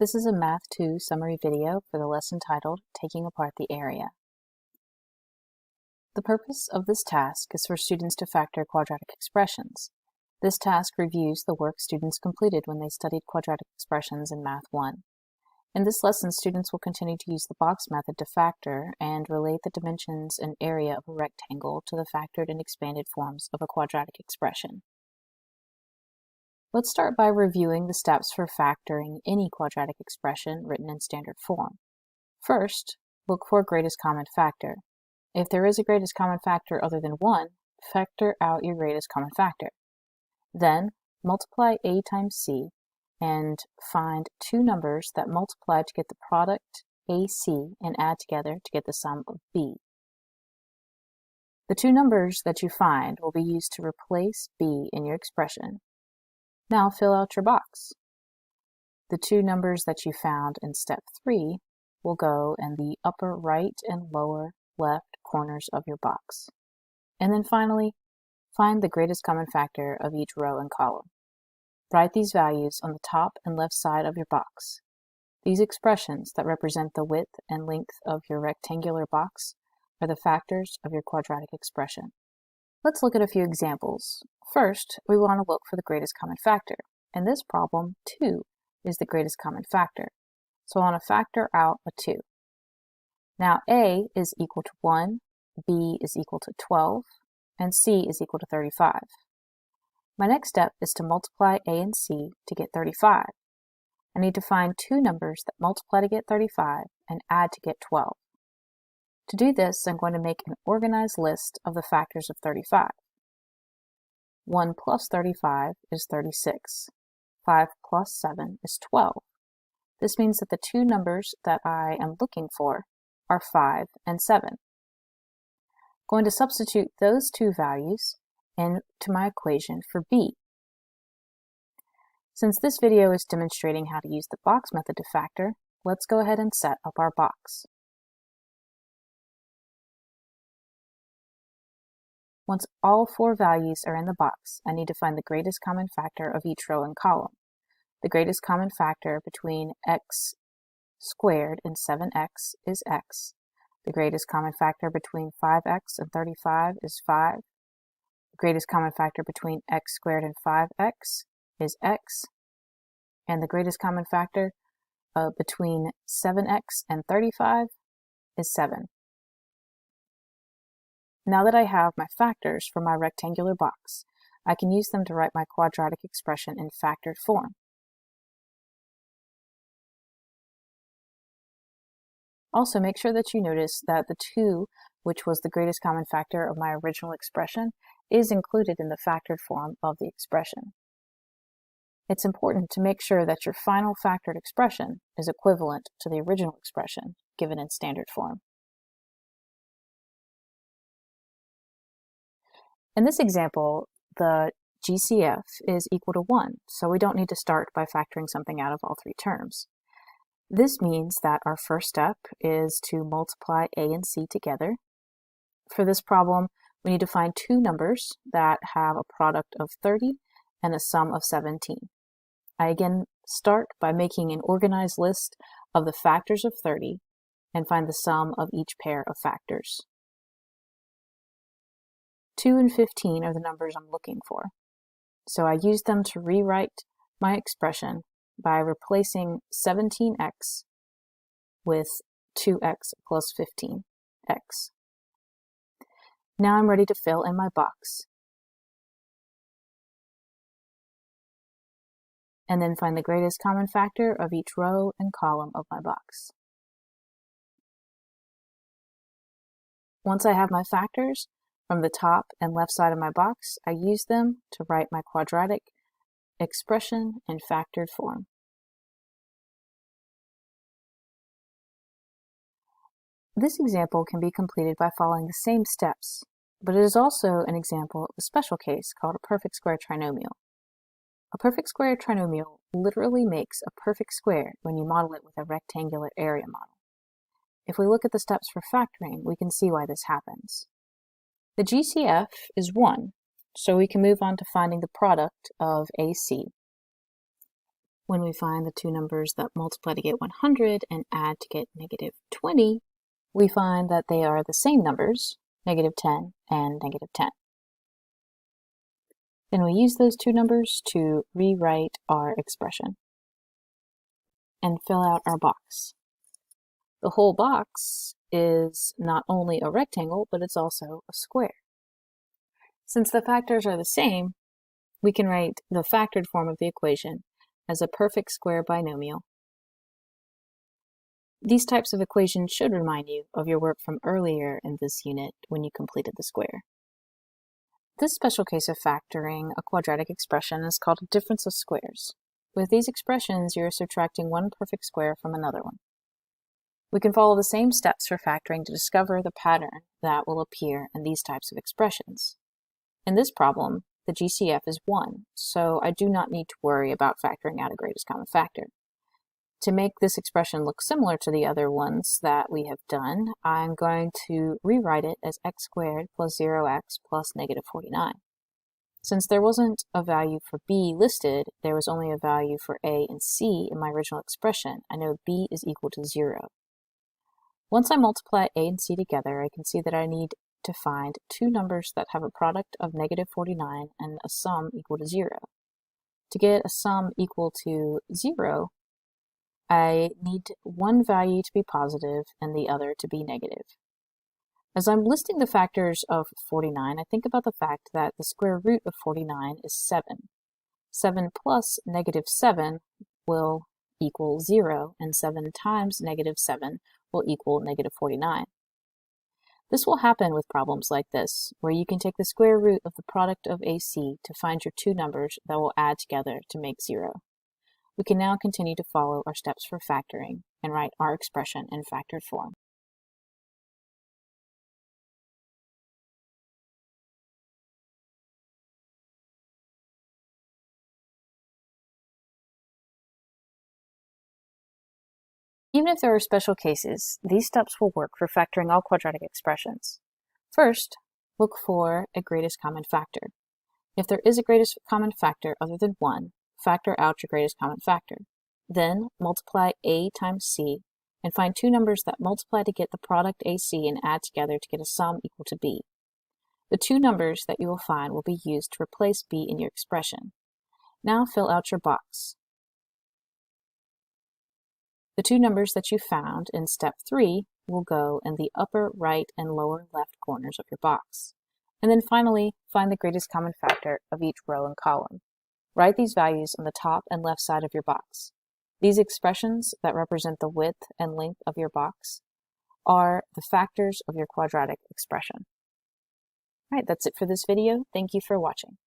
This is a Math 2 summary video for the lesson titled Taking Apart the Area. The purpose of this task is for students to factor quadratic expressions. This task reviews the work students completed when they studied quadratic expressions in Math 1. In this lesson, students will continue to use the box method to factor and relate the dimensions and area of a rectangle to the factored and expanded forms of a quadratic expression. Let's start by reviewing the steps for factoring any quadratic expression written in standard form. First, look for greatest common factor. If there is a greatest common factor other than 1, factor out your greatest common factor. Then, multiply a times c and find two numbers that multiply to get the product AC and add together to get the sum of b. The two numbers that you find will be used to replace b in your expression. Now fill out your box. The two numbers that you found in step 3 will go in the upper right and lower left corners of your box. And then finally, find the greatest common factor of each row and column. Write these values on the top and left side of your box. These expressions that represent the width and length of your rectangular box are the factors of your quadratic expression. Let's look at a few examples. First, we want to look for the greatest common factor. In this problem, 2 is the greatest common factor. So I want to factor out a 2. Now a is equal to 1, b is equal to 12, and c is equal to 35. My next step is to multiply a and c to get 35. I need to find two numbers that multiply to get 35 and add to get 12. To do this, I'm going to make an organized list of the factors of 35. 1 plus 35 is 36. 5 plus 7 is 12. This means that the two numbers that I am looking for are 5 and 7. I'm going to substitute those two values into my equation for b. Since this video is demonstrating how to use the box method to factor, let's go ahead and set up our box. Once all four values are in the box, I need to find the greatest common factor of each row and column. The greatest common factor between x squared and 7x is x. The greatest common factor between 5x and 35 is 5. The greatest common factor between x squared and 5x is x. And the greatest common factor between 7x and 35 is 7. Now that I have my factors for my rectangular box, I can use them to write my quadratic expression in factored form. Also, make sure that you notice that the 2, which was the greatest common factor of my original expression, is included in the factored form of the expression. It's important to make sure that your final factored expression is equivalent to the original expression given in standard form. In this example, the GCF is equal to 1, so we don't need to start by factoring something out of all three terms. This means that our first step is to multiply a and c together. For this problem, we need to find two numbers that have a product of 30 and a sum of 17. I again start by making an organized list of the factors of 30 and find the sum of each pair of factors. 2 and 15 are the numbers I'm looking for. So I use them to rewrite my expression by replacing 17x with 2x plus 15x. Now I'm ready to fill in my box. And then find the greatest common factor of each row and column of my box. Once I have my factors, from the top and left side of my box, I use them to write my quadratic expression in factored form. This example can be completed by following the same steps, but it is also an example of a special case called a perfect square trinomial. A perfect square trinomial literally makes a perfect square when you model it with a rectangular area model. If we look at the steps for factoring, we can see why this happens. The GCF is 1, so we can move on to finding the product of AC. When we find the two numbers that multiply to get 100 and add to get negative 20, we find that they are the same numbers, negative 10 and negative 10. Then we use those two numbers to rewrite our expression and fill out our box. The whole box is not only a rectangle, but it's also a square. Since the factors are the same, we can write the factored form of the equation as a perfect square binomial. These types of equations should remind you of your work from earlier in this unit when you completed the square. This special case of factoring a quadratic expression is called a difference of squares. With these expressions, you're subtracting one perfect square from another one. We can follow the same steps for factoring to discover the pattern that will appear in these types of expressions. In this problem, the GCF is 1, so I do not need to worry about factoring out a greatest common factor. To make this expression look similar to the other ones that we have done, I'm going to rewrite it as x squared plus 0x plus negative 49. Since there wasn't a value for b listed, there was only a value for a and c in my original expression. I know b is equal to 0. Once I multiply a and c together, I can see that I need to find two numbers that have a product of negative 49 and a sum equal to 0. To get a sum equal to 0, I need one value to be positive and the other to be negative. As I'm listing the factors of 49, I think about the fact that the square root of 49 is 7. 7 plus negative 7 will equal 0, and 7 times negative 7 will equal negative 49. This will happen with problems like this, where you can take the square root of the product of AC to find your two numbers that will add together to make 0. We can now continue to follow our steps for factoring and write our expression in factored form. Even if there are special cases, these steps will work for factoring all quadratic expressions. First, look for a greatest common factor. If there is a greatest common factor other than 1, factor out your greatest common factor. Then multiply a times c and find two numbers that multiply to get the product AC and add together to get a sum equal to b. The two numbers that you will find will be used to replace b in your expression. Now fill out your box. The two numbers that you found in step 3 will go in the upper right and lower left corners of your box. And then finally, find the greatest common factor of each row and column. Write these values on the top and left side of your box. These expressions that represent the width and length of your box are the factors of your quadratic expression. All right, that's it for this video. Thank you for watching.